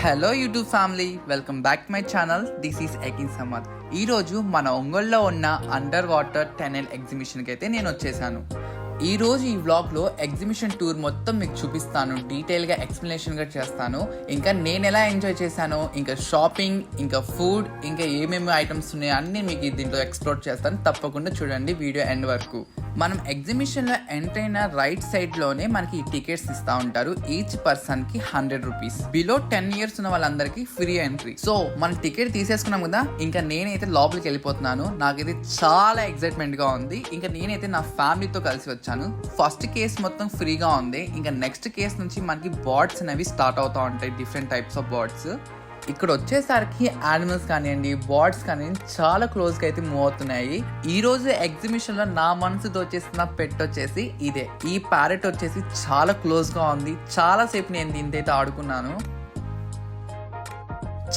Hello YouTube family, welcome back to my channel. This is ఎకిన్ సమర్. ఈరోజు మన ఒంగోలులో ఉన్న అండర్ వాటర్ టనెల్ ఎగ్జిబిషన్కి అయితే నేను వచ్చేసాను. ఈరోజు ఈ వ్లాగ్లో ఎగ్జిబిషన్ టూర్ మొత్తం మీకు చూపిస్తాను, డీటెయిల్గా ఎక్స్ప్లెనేషన్గా చేస్తాను. ఇంకా నేను ఎలా ఎంజాయ్ చేశాను, ఇంకా షాపింగ్, ఇంకా ఫుడ్, ఇంకా ఏమేమి ఐటమ్స్ ఉన్నాయో అన్నీ మీకు దీంట్లో ఎక్స్ప్లోర్ చేస్తాను. తప్పకుండా చూడండి వీడియో ఎండ్ వరకు. మనం ఎగ్జిబిషన్లో ఎంటర్ అయిన రైట్ సైడ్లోనే మనకి ఈ టికెట్స్ ఇస్తూ ఉంటారు. ఈచ్ పర్సన్కి 100 రూపీస్. బిలో 10 years ఉన్న వాళ్ళందరికీ ఫ్రీ ఎంట్రీ. సో మనం టికెట్ తీసేసుకున్నాం కదా, ఇంకా నేనైతే లోపలికి వెళ్ళిపోతున్నాను. నాకైతే చాలా ఎక్సైట్మెంట్గా ఉంది. ఇంకా నేనైతే నా ఫ్యామిలీతో కలిసి వచ్చాను. ఫస్ట్ కేస్ మొత్తం ఫ్రీగా ఉంది. ఇంకా నెక్స్ట్ కేస్ నుంచి మనకి బర్డ్స్ అనేవి స్టార్ట్ అవుతూ ఉంటాయి, డిఫరెంట్ టైప్స్ ఆఫ్ బర్డ్స్. ఇక్కడ వచ్చేసరికి యానిమల్స్ కానివ్వండి, బర్డ్స్ కానివ్వండి, చాలా క్లోజ్గా అయితే మూవ్ అవుతున్నాయి. ఈ రోజు ఎగ్జిబిషన్ లో నా మనసుతో వచ్చేసిన పెట్ వచ్చేసి ఇదే. ఈ ప్యారెట్ వచ్చేసి చాలా క్లోజ్గా ఉంది. చాలా సేపు నేను దీంతో ఆడుకున్నాను.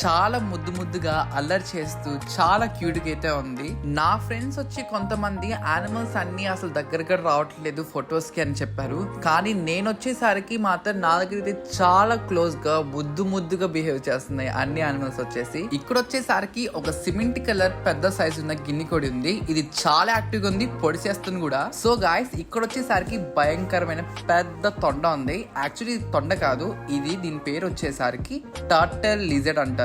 చాలా ముద్దుగా అల్లరి చేస్తూ చాలా క్యూట్గా అయితే ఉంది. నా ఫ్రెండ్స్ వచ్చి కొంతమంది యానిమల్స్ అన్ని అసలు దగ్గరగా రావట్లేదు ఫొటోస్ కి అని చెప్పారు. కానీ నేను వచ్చేసరికి మాత్రం నా దగ్గర అయితే చాలా క్లోజ్ గా ముద్దుగా బిహేవ్ చేస్తున్నాయి అన్ని యానిమల్స్ వచ్చేసి. ఇక్కడ వచ్చేసరికి ఒక సిమెంట్ కలర్ పెద్ద సైజ్ ఉన్న గిన్ని కోడి ఉంది. ఇది చాలా యాక్టివ్ గా ఉంది, పొడి చేస్తుంది కూడా. సో గాయస్, ఇక్కడ వచ్చేసరికి భయంకరమైన పెద్ద తొండ ఉంది. యాక్చువల్లీ తొండ కాదు ఇది, దీని పేరు వచ్చేసరికి టర్టిల్ లిజర్డ్ అంటారు.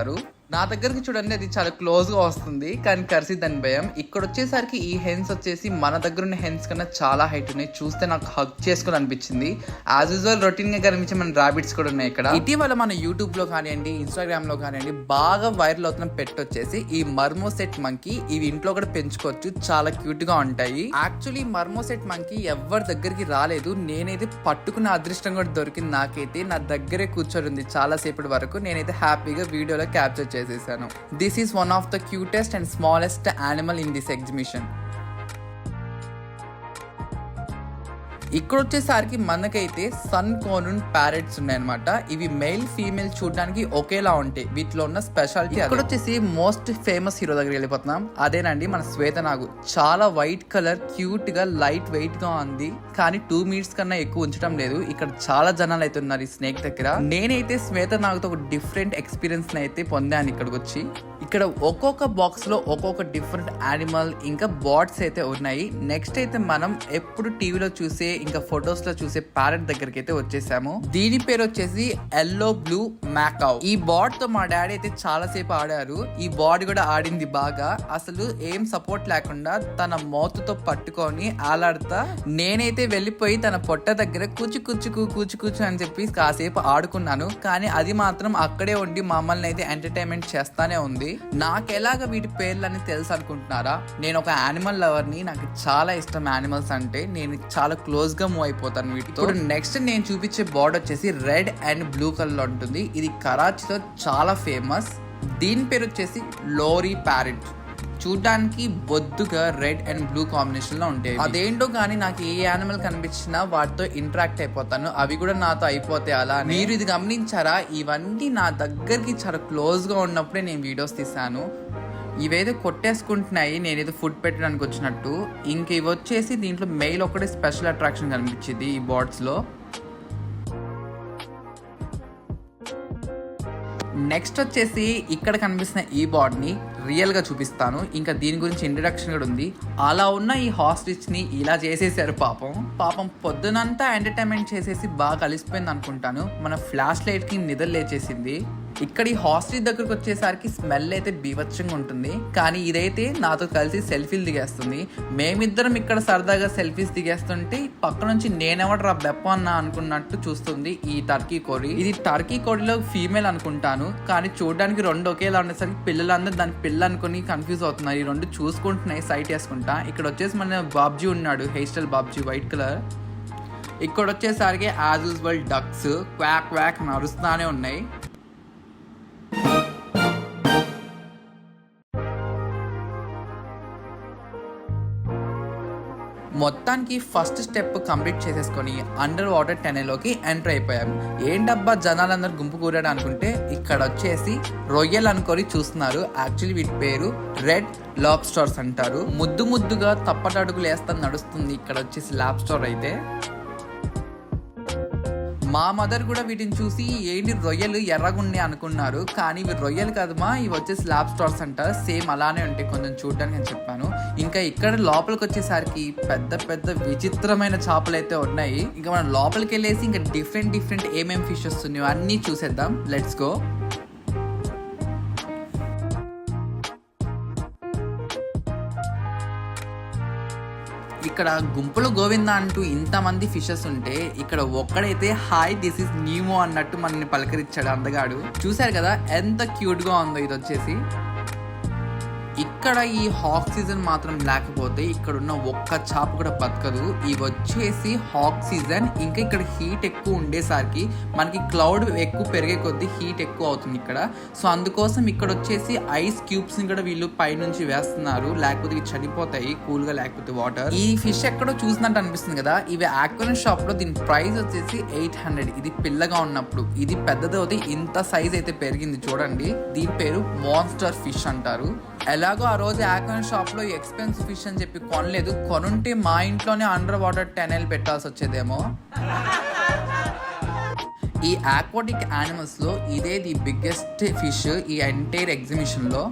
నా దగ్గరికి చూడండి, అది చాలా క్లోజ్ గా వస్తుంది, కానీ కరిసి దాని భయం. ఇక్కడ వచ్చేసరికి ఈ హెన్స్ వచ్చేసి మన దగ్గర ఉన్న హెన్స్ కన్నా చాలా హైట్ ఉన్నాయి. చూస్తే నాకు హగ్ చేసుకుని అనిపించింది. యాజ్ యూజువల్ రొటీన్ గా కనిపించే మన రాబిట్స్ కూడా ఉన్నాయి ఇక్కడ. ఇటీవల మన యూట్యూబ్ లో కానివ్వండి, ఇన్స్టాగ్రామ్ లో కానివ్వండి, బాగా వైరల్ అవుతున్న పెట్ వచ్చేసి ఈ మర్మోసెట్ మంకీ. ఇవి ఇంట్లో కూడా పెంచుకోవచ్చు, చాలా క్యూట్ గా ఉంటాయి. యాక్చువల్లీ మర్మోసెట్ మంకీ ఎవరి దగ్గరికి రాలేదు, నేనైతే పట్టుకున్న అదృష్టం కూడా దొరికింది. నాకైతే నా దగ్గరే కూర్చొని ఉంది చాలా సేపటి వరకు. నేనైతే హ్యాపీగా వీడియోలో క్యాప్చర్ చేసేసాను. This is one of the cutest and smallest animal in this exhibition. ఇక్కడ వచ్చేసరికి మనకైతే సన్ కోరూన్ ప్యారెట్స్ ఉన్నాయన్నమాట. ఇవి మెయిల్ ఫీమేల్ చూడడానికి ఒకేలా ఉంటాయి. వీటిలో ఉన్న స్పెషాలిటీ. ఇక్కడ వచ్చేసి మోస్ట్ ఫేమస్ హీరో దగ్గర వెళ్ళిపోతున్నాం. అదేనండి మన శ్వేతనాగు. చాలా వైట్ కలర్, క్యూట్ గా, లైట్ వెయిట్ గా ఉంది. కానీ 2 minutes కన్నా ఎక్కువ ఉంచడం లేదు. ఇక్కడ చాలా జనాలు అయితే ఉన్నారు ఈ స్నేక్ దగ్గర. నేనైతే శ్వేతనాగుతో ఒక డిఫరెంట్ ఎక్స్పీరియన్స్ అయితే పొందాను ఇక్కడికి వచ్చి. ఇక్కడ ఒక్కొక్క బాక్స్ లో ఒక్కొక్క డిఫరెంట్ యానిమల్ ఇంకా బర్డ్స్ అయితే ఉన్నాయి. నెక్స్ట్ అయితే మనం ఎప్పుడు టీవీలో చూసే ఇంకా ఫొటోస్ లో చూసే ప్యారెట్ దగ్గరికి అయితే వచ్చేసాము. దీని పేరు వచ్చేసి ఎల్లో బ్లూ మ్యాకావ్. ఈ బర్డ్ తో మా డాడీ అయితే చాలా సేపు ఆడారు. ఈ బర్డ్ కూడా ఆడింది బాగా. అసలు ఏం సపోర్ట్ లేకుండా తన మౌత్తో పట్టుకొని ఆలాడుతా నేనైతే వెళ్ళిపోయి తన పొట్ట దగ్గర కూచు అని చెప్పి కాసేపు ఆడుకున్నాను. కానీ అది మాత్రం అక్కడే ఉండి మమ్మల్ని అయితే ఎంటర్టైన్మెంట్ చేస్తానే ఉంది. నాకు ఎలాగ వీటి పేర్లని తెలుసు అనుకుంటున్నారా? నేను ఒక యానిమల్ లవర్ ని. నాకు చాలా ఇష్టం యానిమల్స్ అంటే. నేను చాలా క్లోజ్ గా మూవ్ అయిపోతాను వీటితో. నెక్స్ట్ నేను చూపించే బర్డ్ వచ్చేసి రెడ్ అండ్ బ్లూ కలర్ లో ఉంటుంది. ఇది కరాచీలో చాలా ఫేమస్. దీని పేరు వచ్చేసి లోరీ ప్యారెట్. చూడ్డానికి బొద్దుగా రెడ్ అండ్ బ్లూ కాంబినేషన్ లో ఉంటాయి. అదేంటో కానీ నాకు ఏ యానిమల్ కనిపించినా వాటితో ఇంటరాక్ట్ అయిపోతాను. అవి కూడా నాతో అయిపోతాయి అలా. మీరు ఇది గమనించారా? ఇవన్నీ నా దగ్గరికి చాలా క్లోజ్ గా ఉన్నప్పుడే నేను వీడియోస్ తీసాను. ఇవేదో కొట్టేసుకుంటున్నాయి నేనేదో ఫుడ్ పెట్టడానికి వచ్చినట్టు. ఇంక ఇవి వచ్చేసి దీంట్లో మెయిల్ ఒకటే స్పెషల్ అట్రాక్షన్ కనిపించింది ఈ బర్డ్స్ లో. నెక్స్ట్ వచ్చేసి ఇక్కడ కనిపిస్తున్న ఈ బర్డ్ ని రియల్ గా చూపిస్తాను. ఇంకా దీని గురించి ఇంట్రడక్షన్ కూడా ఉంది. అలా ఉన్న ఈ హాస్టిచ్ ని ఇలా చేసేసారు. పాపం పొద్దునంతా ఎంటర్టైన్మెంట్ చేసేసి బాగా కలిసిపోయింది అనుకుంటాను. మన ఫ్లాష్ లైట్ కి నిద్ర లేచేసింది. ఇక్కడ ఈ హాస్టల్ దగ్గరకు వచ్చేసరికి స్మెల్ అయితే బీభత్సంగా ఉంటుంది. కానీ ఇదైతే నాతో కలిసి సెల్ఫీలు దిగేస్తుంది. మేమిద్దరం ఇక్కడ సరదాగా సెల్ఫీస్ దిగేస్తుంటే పక్క నుంచి నేనెవడరా బెప్ప అన్నా అనుకున్నట్టు చూస్తుంది ఈ టర్కీ కోడి. ఇది టర్కీ కోడిలో ఫీమేల్ అనుకుంటాను. కానీ చూడడానికి 2 ఒకేలా ఉండేసరికి పిల్లలందరూ దాని పిల్ల అనుకుని కన్ఫ్యూజ్ అవుతున్నారు. ఈ 2 చూసుకుంటున్నాయి సైట్ వేసుకుంటా. ఇక్కడ వచ్చేసి మన బాబ్జీ ఉన్నాడు, hair style Babji, white colour. ఇక్కడ వచ్చేసరికి యాజ్ యూజువల్ డక్స్ క్వాక్ నరుస్తానే ఉన్నాయి. మొత్తానికి ఫస్ట్ స్టెప్ కంప్లీట్ చేసేసుకొని అండర్ వాటర్ టనెల్లోకి ఎంటర్ అయిపోయాము. ఏంటబ్బా జనాలందరూ గుంపు కూరాడు అనుకుంటే ఇక్కడ వచ్చేసి రొయ్యలు అనుకొని చూస్తున్నారు. యాక్చువల్లీ వీటి పేరు రెడ్ లాబ్స్టర్స్ అంటారు. ముద్దుగా తప్పటడుగులు వేస్తా నడుస్తుంది ఇక్కడ వచ్చేసి లాబ్స్టర్ అయితే. మా మదర్ కూడా వీటిని చూసి ఏంటి రొయ్యలు ఎర్రగుండే అనుకున్నారు, కానీ ఇవి రొయ్యలు కదమా, ఇవి వచ్చేసి ల్యాబ్ స్టార్స్ అంట, సేమ్ అలానే ఉంటాయి కొంచెం చూడడానికి అని చెప్పాను. ఇంకా ఇక్కడ లోపలికి వచ్చేసరికి పెద్ద పెద్ద విచిత్రమైన చేపలు అయితే ఉన్నాయి. ఇంకా మనం లోపలికి వెళ్ళేసి ఇంకా డిఫరెంట్ ఏమేమి ఫిషెస్ ఉన్నాయో అన్నీ చూసేద్దాం. Let's go. ఇక్కడ గుంపులు గోవింద అంటూ ఇంతమంది ఫిషెస్ ఉంటే ఇక్కడ ఒక్కడైతే హాయ్ దిస్ ఇస్ నీమో అన్నట్టు మనల్ని పలకరించాడు అందగాడు. చూశారు కదా ఎంత క్యూట్ గా ఉందో. ఇది వచ్చేసి ఇక్కడ ఈ ఆక్సిజన్ మాత్రం లేకపోతే ఇక్కడ ఉన్న ఒక్క చేప కూడా బతకదు. ఇవి వచ్చేసి ఆక్సిజన్, ఇంకా ఇక్కడ హీట్ ఎక్కువ ఉండేసరికి మనకి క్లౌడ్ ఎక్కువ పెరిగే కొద్దీ హీట్ ఎక్కువ అవుతుంది ఇక్కడ. సో అందుకోసం ఇక్కడ వచ్చేసి ఐస్ క్యూబ్స్ ని కూడా వీళ్ళు పైనుంచి వేస్తున్నారు, లేకపోతే ఇవి చనిపోతాయి కూల్ గా లేకపోతే వాటర్. ఈ ఫిష్ ఎక్కడో చూసినట్టు అనిపిస్తుంది కదా. ఇవి ఆక్వేరియం షాప్ లో దీని ప్రైస్ వచ్చేసి 800. ఇది పిల్లగా ఉన్నప్పుడు. ఇది పెద్దదవుతే ఇంత సైజ్ అయితే పెరిగింది చూడండి. దీని పేరు మాన్స్టర్ ఫిష్ అంటారు. ఎలాగో ఆ రోజు ఆక్వేరియం షాప్ లో ఎక్స్పెన్సివ్ ఫిష్ అని చెప్పి కొనలేదు. కొనుంటే మా ఇంట్లోనే అండర్ వాటర్ టనెల్ పెట్టాల్సి వచ్చేదేమో. ఈ ఆక్వాటిక్ యానిమల్స్ లో ఇదే ది బిగ్గెస్ట్ ఫిష్ ఈ ఎంటైర్ ఎగ్జిబిషన్ లో.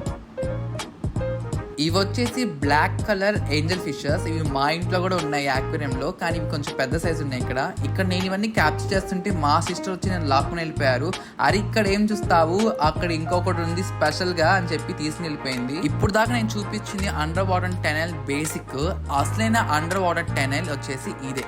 ఇవి వచ్చేసి బ్లాక్ కలర్ ఏంజల్ ఫిషెస్. ఇవి మా ఇంట్లో కూడా ఉన్నాయి ఆక్వేరియంలో, కానీ ఇవి కొంచెం పెద్ద సైజు ఉన్నాయి. ఇక్కడ నేను ఇవన్నీ క్యాప్చర్ చేస్తుంటే మా సిస్టర్ వచ్చి నేను లాక్కుని వెళ్ళిపోయారు. అరే ఇక్కడ ఏం చూస్తావు, అక్కడ ఇంకొకటి ఉంది స్పెషల్ గా అని చెప్పి తీసుకుని వెళ్ళిపోయింది. ఇప్పుడు దాకా నేను చూపించింది అండర్ వాటర్ టనెల్ బేసిక్. అసలైన అండర్ వాటర్ టనెల్ వచ్చేసి ఇదే.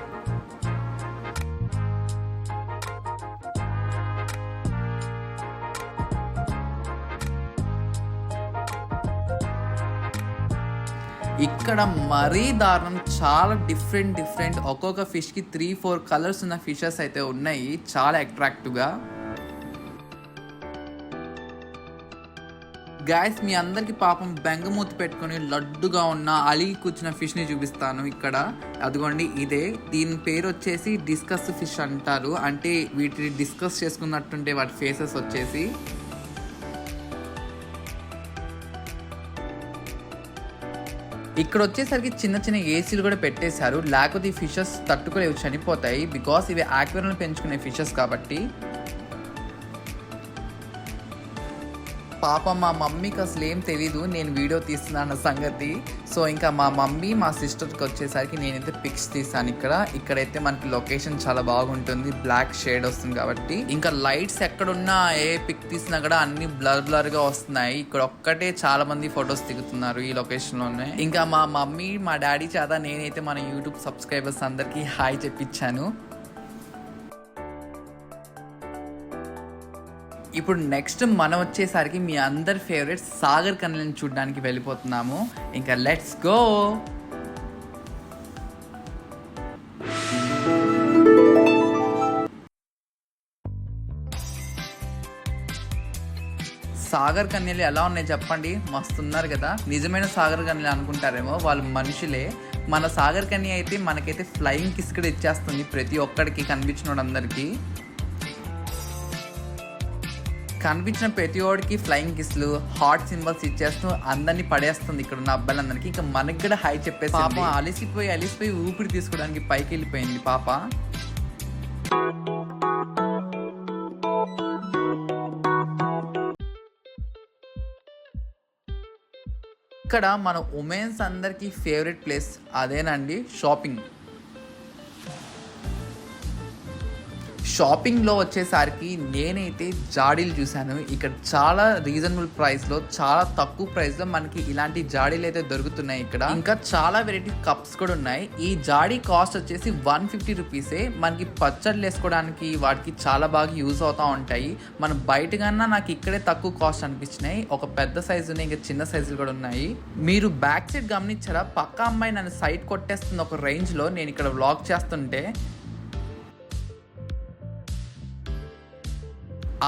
ఇక్కడ మరీ దారుణం, చాలా డిఫరెంట్ ఒక్కొక్క ఫిష్ కి 3-4 కలర్స్ ఉన్న ఫిషెస్ అయితే ఉన్నాయి, చాలా అట్రాక్టివ్ గా. గాయస్ మీ అందరికి పాపం బెంగమూతి పెట్టుకుని లడ్డుగా ఉన్న అలిగి కూర్చున్న ఫిష్ ని చూపిస్తాను. ఇక్కడ అదిగోండి ఇదే. దీని పేరు వచ్చేసి డిస్కస్ ఫిష్ అంటారు. అంటే వీటిని డిస్కస్ చేసుకున్నట్టుంటే వాటి ఫేసెస్ వచ్చేసి. ఇక్కడ వచ్చేసరికి చిన్న ఏసీలు కూడా పెట్టేశారు, లేకపోతే ఈ ఫిషెస్ తట్టుకోలేవు, చనిపోతాయి. బికాస్ ఇవి ఆక్వేరియంలో పెంచుకునే ఫిషెస్ కాబట్టి. పాపం మా మమ్మీకి అసలు ఏం తెలీదు నేను వీడియో తీస్తున్నాను సంగతి. సో ఇంకా మా మమ్మీ మా సిస్టర్కి వచ్చేసరికి నేనైతే పిక్స్ తీసాను. ఇక్కడైతే మనకి లొకేషన్ చాలా బాగుంటుంది, బ్లాక్ షేడ్ వస్తుంది కాబట్టి. ఇంకా లైట్స్ ఎక్కడున్నా ఏ పిక్ తీసినా కూడా అన్ని బ్లర్ గా వస్తున్నాయి. ఇక్కడ ఒక్కటే చాలా మంది ఫొటోస్ దిగుతున్నారు ఈ లొకేషన్ లోనే. ఇంకా మా మమ్మీ మా డాడీ చేత నేనైతే మన యూట్యూబ్ సబ్స్క్రైబర్స్ అందరికి హాయ్ చెప్పించాను. ఇప్పుడు నెక్స్ట్ మనం వచ్చేసరికి మీ అందరి ఫేవరెట్ సాగర్ కన్నెలను చూడడానికి వెళ్ళిపోతున్నాము. ఇంకా లెట్స్ గో. సాగర్ కన్యలు ఎలా ఉన్నాయి చెప్పండి, మస్తున్నారు కదా. నిజమైన సాగర్ కన్యలు అనుకుంటారేమో, వాళ్ళు మనుషులే. మన సాగర్ కన్య అయితే మనకైతే ఫ్లయింగ్ కిస్ కూడా ఇచ్చేస్తుంది ప్రతి ఒక్కడికి, కనిపించిన అందరికీ. కనిపించిన ప్రతి వాడికి ఫ్లయింగ్ కిస్లు, హార్ట్ సింబల్స్ ఇచ్చేస్తూ అందరినీ పడేస్తుంది ఇక్కడ ఉన్న అబ్బాయిలందరికీ. ఇంకా మనకి కూడా హై చెప్పేసి పాప అలిసిపోయి ఊపిరి తీసుకోవడానికి పైకి వెళ్ళిపోయింది పాప. ఇక్కడ మన ఉమెన్స్ అందరికి ఫేవరెట్ ప్లేస్ అదేనండి, షాపింగ్. షాపింగ్లో వచ్చేసరికి నేనైతే జాడీలు చూశాను. ఇక్కడ చాలా రీజనబుల్ ప్రైస్లో, చాలా తక్కువ ప్రైస్లో మనకి ఇలాంటి జాడీలు అయితే దొరుకుతున్నాయి ఇక్కడ. ఇంకా చాలా వెరైటీ కప్స్ కూడా ఉన్నాయి. ఈ జాడీ కాస్ట్ వచ్చేసి 150 రూపీసే. మనకి పచ్చళ్ళు వేసుకోవడానికి వాటికి చాలా బాగా యూజ్ అవుతూ ఉంటాయి. మన బయట కన్నా నాకు ఇక్కడే తక్కువ కాస్ట్ అనిపించినాయి. ఒక పెద్ద సైజు ఉన్నాయి, ఇంకా చిన్న సైజులు కూడా ఉన్నాయి. మీరు బ్యాక్ సైడ్ గమనించారా, పక్క అమ్మాయి నన్ను సైడ్ కొట్టేస్తుంది ఒక రేంజ్లో. నేను ఇక్కడ వ్లాగ్ చేస్తుంటే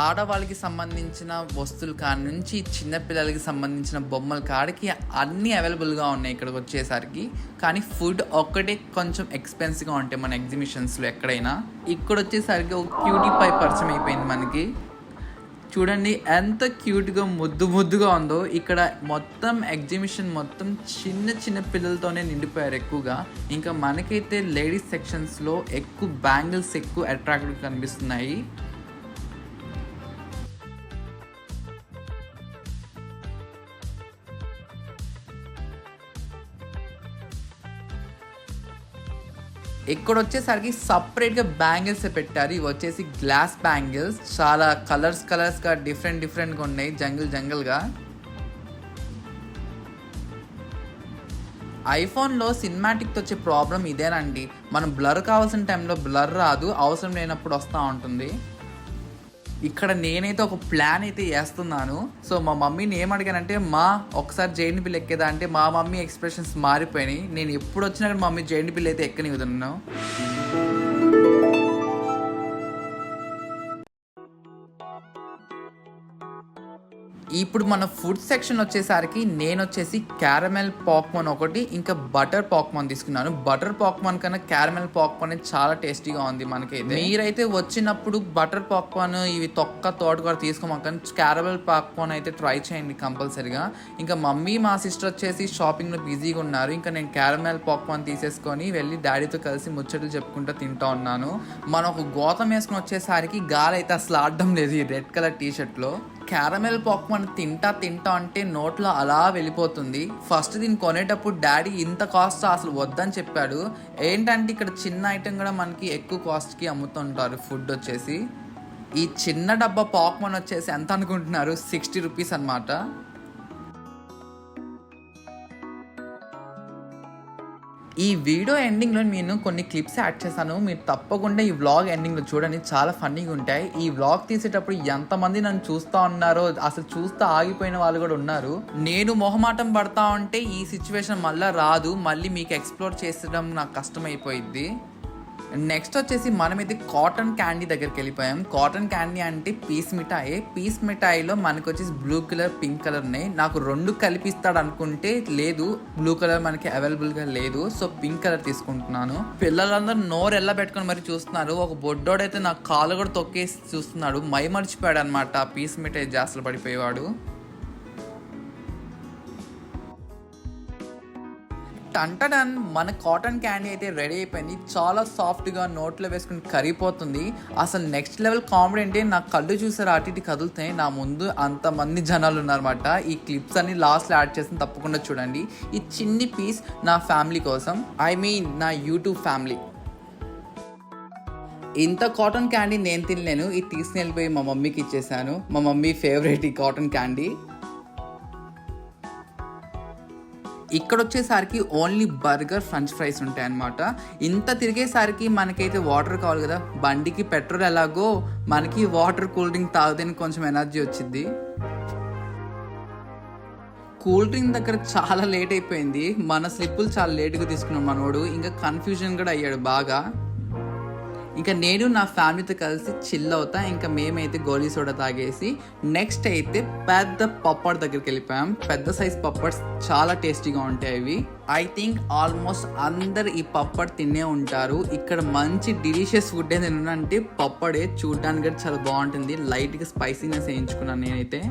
ఆడవాళ్ళకి సంబంధించిన వస్తువులు కాడి నుంచి చిన్నపిల్లలకి సంబంధించిన బొమ్మల కాడికి అన్నీ అవైలబుల్గా ఉన్నాయి ఇక్కడికి వచ్చేసరికి. కానీ ఫుడ్ ఒక్కటే కొంచెం ఎక్స్పెన్సివ్గా ఉంటాయి మన ఎగ్జిబిషన్స్లో ఎక్కడైనా. ఇక్కడ వచ్చేసరికి ఒక క్యూటీ పై పరిచయం అయిపోయింది మనకి. చూడండి ఎంత క్యూట్గా ముద్దుగా ఉందో. ఇక్కడ మొత్తం ఎగ్జిబిషన్ మొత్తం చిన్న చిన్న పిల్లలతోనే నిండిపోయారు ఎక్కువగా. ఇంకా మనకైతే లేడీస్ సెక్షన్స్లో ఎక్కువ బ్యాంగిల్స్ ఎక్కువ అట్రాక్టివ్ కనిపిస్తున్నాయి. ఇక్కడ వచ్చేసరికి సపరేట్గా బ్యాంగిల్స్ పెట్టారు. ఇవి వచ్చేసి గ్లాస్ బ్యాంగిల్స్, చాలా కలర్స్గా డిఫరెంట్గా ఉన్నాయి, జంగిల్గా. ఐఫోన్లో సినిమాటిక్తో వచ్చే ప్రాబ్లం ఇదేనండి, మనం బ్లర్ కావాల్సిన టైంలో బ్లర్ రాదు, అవసరం లేనప్పుడు వస్తూ ఉంటుంది. ఇక్కడ నేనైతే ఒక ప్లాన్ అయితే వేస్తున్నాను. సో మా మమ్మీని ఏమడిగానంటే, ఒకసారి జైంట్ బిల్ ఎక్కేదా అంటే మా మమ్మీ ఎక్స్ప్రెషన్స్ మారిపోయినాయి. నేను ఎప్పుడు వచ్చినా కానీ మమ్మీ జైంట్ బిల్ అయితే ఎక్కనివ్వదున్నాను. ఇప్పుడు మన ఫుడ్ సెక్షన్ వచ్చేసరికి నేను వచ్చేసి క్యారమెల్ పాప్కార్న్ ఒకటి, ఇంకా బటర్ పాప్కార్న్ తీసుకున్నాను. బటర్ పాప్కార్న్ కన్నా క్యారమెల్ పాప్కార్న్ చాలా టేస్టీగా ఉంది మనకైతే. మీరైతే వచ్చినప్పుడు బటర్ పాప్కార్న్ ఇవి తోటకూర తీసుకోమాక క్యారమెల్ పాప్కార్న్ అయితే ట్రై చేయండి కంపల్సరీగా. ఇంకా మమ్మీ మా సిస్టర్ వచ్చేసి షాపింగ్లో బిజీగా ఉన్నారు. ఇంకా నేను క్యారమెల్ పాప్కార్న్ తీసేసుకొని వెళ్ళి డాడీతో కలిసి ముచ్చట్లు చెప్పుకుంటూ తింటా ఉన్నాను. మనం ఒక గోతం వేసుకుని వచ్చేసరికి గాలి అయితే అసలు ఆడడం లేదు ఈ రెడ్ కలర్ టీషర్ట్లో. క్యారమెల్ పాప్కార్న్ తింటా అంటే నోట్లో అలా వెళ్ళిపోతుంది. ఫస్ట్ దీన్ని కొనేటప్పుడు డాడీ ఇంత కాస్ట్ అసలు వద్దని చెప్పాడు. ఏంటంటే ఇక్కడ చిన్న ఐటెం కూడా మనకి ఎక్కువ కాస్ట్కి అమ్ముతుంటారు. ఫుడ్ వచ్చేసి ఈ చిన్న డబ్బా పాప్కార్న్ వచ్చేసి ఎంత అనుకుంటున్నారు, 60 రూపీస్ అనమాట. ఈ వీడియో ఎండింగ్లో నేను కొన్ని క్లిప్స్ యాడ్ చేశాను, మీరు తప్పకుండా ఈ వ్లాగ్ ఎండింగ్లో చూడండి, చాలా ఫన్నీగా ఉంటాయి. ఈ వ్లాగ్ తీసేటప్పుడు ఎంతమంది నన్ను చూస్తూ ఉన్నారో, అసలు చూస్తూ ఆగిపోయిన వాళ్ళు కూడా ఉన్నారు. నేను మొహమాటం పడతా ఉంటే ఈ సిచ్యువేషన్ మళ్ళీ రాదు, మళ్ళీ మీకు ఎక్స్ప్లోర్ చేసడం నాకు కష్టమైపోయిద్ది. నెక్స్ట్ వచ్చేసి మనమైతే కాటన్ క్యాండీ దగ్గరికి వెళ్ళిపోయాం. కాటన్ క్యాండీ అంటే పీస్ మిఠాయిలో మనకు వచ్చేసి బ్లూ కలర్, పింక్ కలర్ ఉన్నాయి. నాకు 2 కలిపిస్తాడు అనుకుంటే లేదు, బ్లూ కలర్ మనకి అవైలబుల్గా లేదు, సో పింక్ కలర్ తీసుకుంటున్నాను. పిల్లలందరూ నోరు ఎల్ల పెట్టుకొని మరి చూస్తున్నారు. ఒక బొడ్డోడైతే నాకు కాలు కూడా తొక్కేసి చూస్తున్నాడు, మై మర్చిపోయాడు అనమాట. పీస్ మిఠాయి జాస్తిలో పడిపోయేవాడు. టంటడన్, మన కాటన్ క్యాండీ అయితే రెడీ అయిపోయింది. చాలా సాఫ్ట్గా నోట్లో వేసుకుని కరిగిపోతుంది. అసలు నెక్స్ట్ లెవెల్ కామెడీ అంటే నా కళ్ళు చూసారు అటు ఇటు కదులుతాయి. నా ముందు అంతమంది జనాలు ఉన్నారన్నమాట. ఈ క్లిప్స్ అన్ని లాస్ట్లో యాడ్ చేసి తప్పకుండా చూడండి. ఈ చిన్ని పీస్ నా ఫ్యామిలీ కోసం, నా యూట్యూబ్ ఫ్యామిలీ. ఇంత కాటన్ క్యాండీ నేను తినలేను, ఇది తీసుకుని వెళ్ళిపోయి మా మమ్మీకి ఇచ్చేసాను. మా మమ్మీ ఫేవరెట్ ఈ కాటన్ క్యాండీ. ఇక్కడ వచ్చేసరికి ఓన్లీ బర్గర్, ఫ్రెంచ్ ఫ్రైస్ ఉంటాయి అన్నమాట. ఇంత తిరిగేసరికి మనకైతే వాటర్ కావాలి కదా, బండికి పెట్రోల్ ఎలాగో మనకి వాటర్, కూల్ డ్రింక్ తాగితేనే కొంచెం ఎనర్జీ వచ్చింది. కూల్ డ్రింక్ దగ్గర చాలా లేట్ అయిపోయింది. మన స్లిప్పులు చాలా లేట్గా తీసుకున్నాం మనోడు, ఇంకా కన్ఫ్యూజన్ కూడా అయ్యాడు బాగా. ఇంకా నేను నా ఫ్యామిలీతో కలిసి చిల్ అవుతా. ఇంకా మేమైతే గోలీ సోడా తాగేసి నెక్స్ట్ అయితే పెద్ద పప్పడ్ దగ్గరికి వెళ్ళిపోయాం. పెద్ద సైజ్ పప్పడ్స్ చాలా టేస్టీగా ఉంటాయి అవి. ఐ థింక్ ఆల్మోస్ట్ అందరు ఈ పప్పడ్ తినే ఉంటారు. ఇక్కడ మంచి డిలీషియస్ ఫుడ్ ఏంటంటే పప్పడే. చూడడానికి కూడా చాలా బాగుంటుంది, లైట్గా స్పైసీనెస్ వేయించుకున్నాను నేనైతే.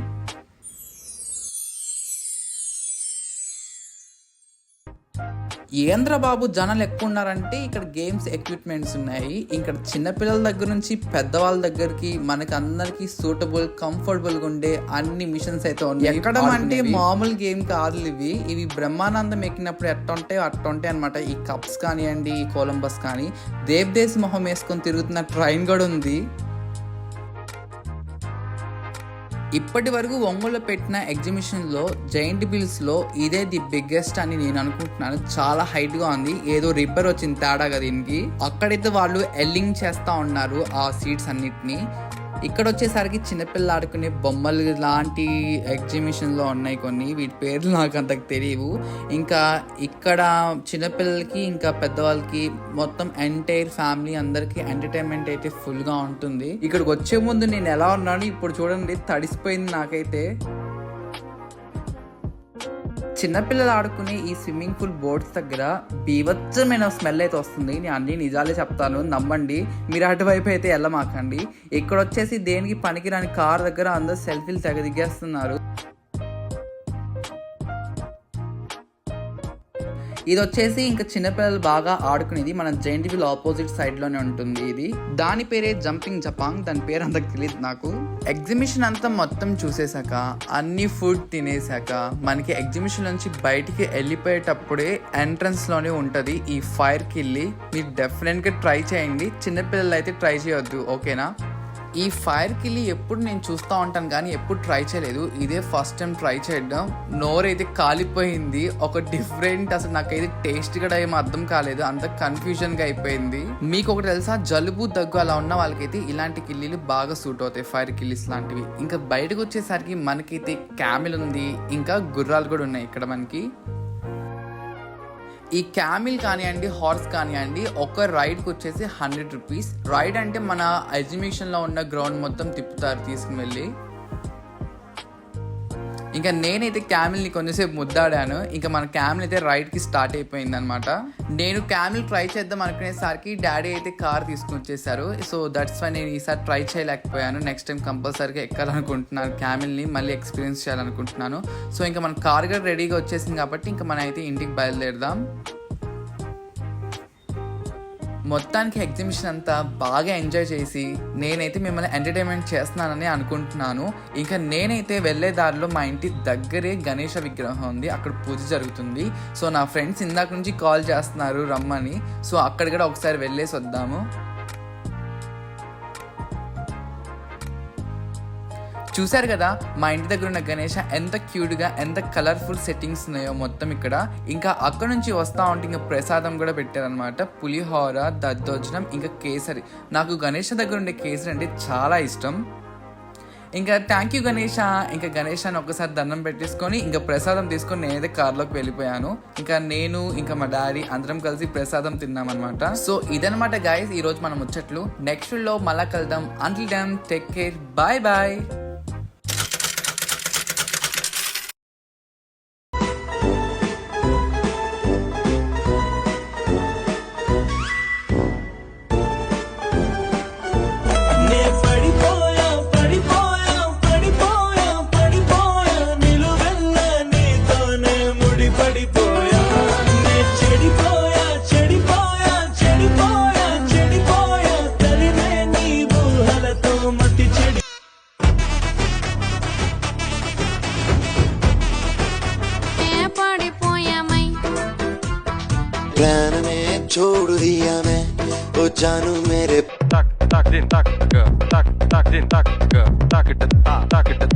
ఏంద్రబాబు జనాలు ఎక్కువ ఉన్నారంటే ఇక్కడ గేమ్స్ ఎక్విప్మెంట్స్ ఉన్నాయి. ఇక్కడ చిన్నపిల్లల దగ్గర నుంచి పెద్దవాళ్ళ దగ్గరికి మనకి అందరికి సూటబుల్, కంఫర్టబుల్గా ఉండే అన్ని మిషన్స్ అయితే ఉన్నాయి. ఎక్కడం అంటే మామూలు గేమ్ కాదు ఇవి బ్రహ్మానందం ఎక్కినప్పుడు ఎట్టుంటాయో అట్టుంటాయి అనమాట. ఈ కప్స్ కానివ్వండి, ఈ కొలంబస్ కానీ, దేవదేశ్ మొహం వేసుకొని తిరుగుతున్న ట్రైన్ కూడా ఉంది. ఇప్పటి వరకు ఒంగోలులో పెట్టిన ఎగ్జిబిషన్లో జైంట్ బిల్స్లో ఇదే ది బిగ్గెస్ట్ అని నేను అనుకుంటున్నాను. చాలా హైట్గా ఉంది, ఏదో రిపేర్ వచ్చింది తేడాగా దీనికి. అక్కడైతే వాళ్ళు ఎల్లింగ్ చేస్తూ ఉన్నారు ఆ సీట్స్ అన్నిటినీ. ఇక్కడ వచ్చేసరికి చిన్నపిల్లలు ఆడుకునే బొమ్మలు లాంటి ఎగ్జిబిషన్లో ఉన్నాయి కొన్ని, వీటి పేర్లు నాకు అంతకు తెలియవు. ఇంకా ఇక్కడ చిన్నపిల్లలకి ఇంకా పెద్దవాళ్ళకి మొత్తం ఎంటైర్ ఫ్యామిలీ అందరికీ ఎంటర్టైన్మెంట్ అయితే ఫుల్గా ఉంటుంది. ఇక్కడికి వచ్చే ముందు నేను ఎలా ఉన్నాను ఇప్పుడు చూడండి, తడిసిపోయింది నాకైతే. చిన్నపిల్లలు ఆడుకునే ఈ స్విమ్మింగ్ పూల్ బోర్డ్స్ దగ్గర బీభత్సమైన స్మెల్ అయితే వస్తుంది. నేను అన్ని నిజాలే చెప్తాను, నమ్మండి. మీరు అటువైపు అయితే వెళ్ళమాకండి. ఇక్కడ వచ్చేసి దేనికి పనికిరాని కార్ దగ్గర అందరూ సెల్ఫీలు తెగ దిగేస్తున్నారు. ఇది వచ్చేసి ఇంకా చిన్నపిల్లలు బాగా ఆడుకునేది మన జైంట్ వీల్ ఆపోజిట్ సైడ్ లోనే ఉంటుంది. ఇది దాని పేరే జంపింగ్ జపాంగ్, దాని పేరు అంత తెలియదు నాకు. ఎగ్జిబిషన్ అంతా మొత్తం చూసేసాక అన్ని ఫుడ్ తినేసాక మనకి ఎగ్జిబిషన్ నుంచి బయటికి వెళ్ళిపోయేటప్పుడే ఎంట్రన్స్ లోనే ఉంటది ఈ ఫైర్ కిల్లి. మీరు డెఫినెట్ గా ట్రై చేయండి, చిన్నపిల్లలు అయితే ట్రై చేయొద్దు, ఓకేనా? ఈ ఫైర్ కిల్లి ఎప్పుడు నేను చూస్తూ ఉంటాను కానీ ఎప్పుడు ట్రై చేయలేదు. ఇదే ఫస్ట్ టైం ట్రై చేయడం. నోరైతే కాలిపోయింది. ఒక డిఫరెంట్, అసలు నాకైతే టేస్ట్ కూడా ఏం అర్థం కాలేదు, అంత కన్ఫ్యూజన్గా అయిపోయింది. మీకు ఒకటి తెలుసా, జలుబు దగ్గు అలా ఉన్న వాళ్ళకైతే ఇలాంటి కిల్లీలు బాగా సూట్ అవుతాయి, ఫైర్ కిల్లీస్ లాంటివి. ఇంకా బయటకు వచ్చేసరికి మనకైతే క్యామిల్ ఉంది, ఇంకా గుర్రాలు కూడా ఉన్నాయి ఇక్కడ మనకి. ఈ క్యామిల్ కానివ్వండి, హార్స్ కానివ్వండి, ఒక రైడ్కి వచ్చేసి 100 రూపీస్. రైడ్ అంటే మన ఎగ్జిబిషన్లో ఉన్న గ్రౌండ్ మొత్తం తిప్పుతారు తీసుకుని వెళ్ళి. ఇంకా నేనైతే క్యామిల్ని కొంచెంసేపు ముద్దాడాను. ఇంకా మన క్యామిల్ అయితే రైడ్కి స్టార్ట్ అయిపోయింది అనమాట. నేను క్యామిల్ ట్రై చేద్దాం అనుకునేసరికి డాడీ అయితే కార్ తీసుకుని వచ్చేసారు. సో దట్స్ వై నేను ఈసారి ట్రై చేయలేకపోయాను. నెక్స్ట్ టైం కంపల్సరీగా ఎక్కాలనుకుంటున్నాను, క్యామిల్ని మళ్ళీ ఎక్స్పీరియన్స్ చేయాలనుకుంటున్నాను. సో ఇంకా మన కార్ కూడా రెడీగా వచ్చేసింది కాబట్టి ఇంకా మనం అయితే ఇంటికి బయలుదేరదాం. మొత్తానికి ఎగ్జిబిషన్ అంతా బాగా ఎంజాయ్ చేసి నేనైతే మిమ్మల్ని ఎంటర్టైన్మెంట్ చేస్తున్నానని అనుకుంటున్నాను. ఇంకా నేనైతే వెళ్ళే దారిలో మా ఇంటి దగ్గరే గణేష విగ్రహం ఉంది, అక్కడ పూజ జరుగుతుంది. సో నా ఫ్రెండ్స్ ఇందాక నుంచి కాల్ చేస్తున్నారు రమ్మని. సో అక్కడ కూడా ఒకసారి వెళ్ళేసి వద్దాము. చూసారు కదా మా ఇంటి దగ్గర ఉన్న గణేష ఎంత క్యూట్గా, ఎంత కలర్ఫుల్ సెట్టింగ్స్ ఉన్నాయో మొత్తం ఇక్కడ. ఇంకా అక్కడ నుంచి వస్తూ ఉంటే ఇంకా ప్రసాదం కూడా పెట్టారనమాట, పులిహోర, దద్దోజనం, ఇంకా కేసరి. నాకు గణేష దగ్గర ఉండే కేసరి అంటే చాలా ఇష్టం. ఇంకా థ్యాంక్ యూ గణేష. ఇంకా గణేషాన్ని ఒకసారి దండం పెట్టేసుకొని ఇంకా ప్రసాదం తీసుకొని నేనైతే కార్లోకి వెళ్ళిపోయాను. ఇంకా నేను ఇంకా మా డాడీ అందరం కలిసి ప్రసాదం తిన్నామన్నమాట. సో ఇదనమాట గైస్ ఈరోజు మనం ముచ్చట్లు. నెక్స్ట్ లో మళ్ళా కలుద్దాం. Until then take care, bye bye. Plan में छोड़ दिया मैं ओ जानू मेरे tak tak din tak tak tak din tak tak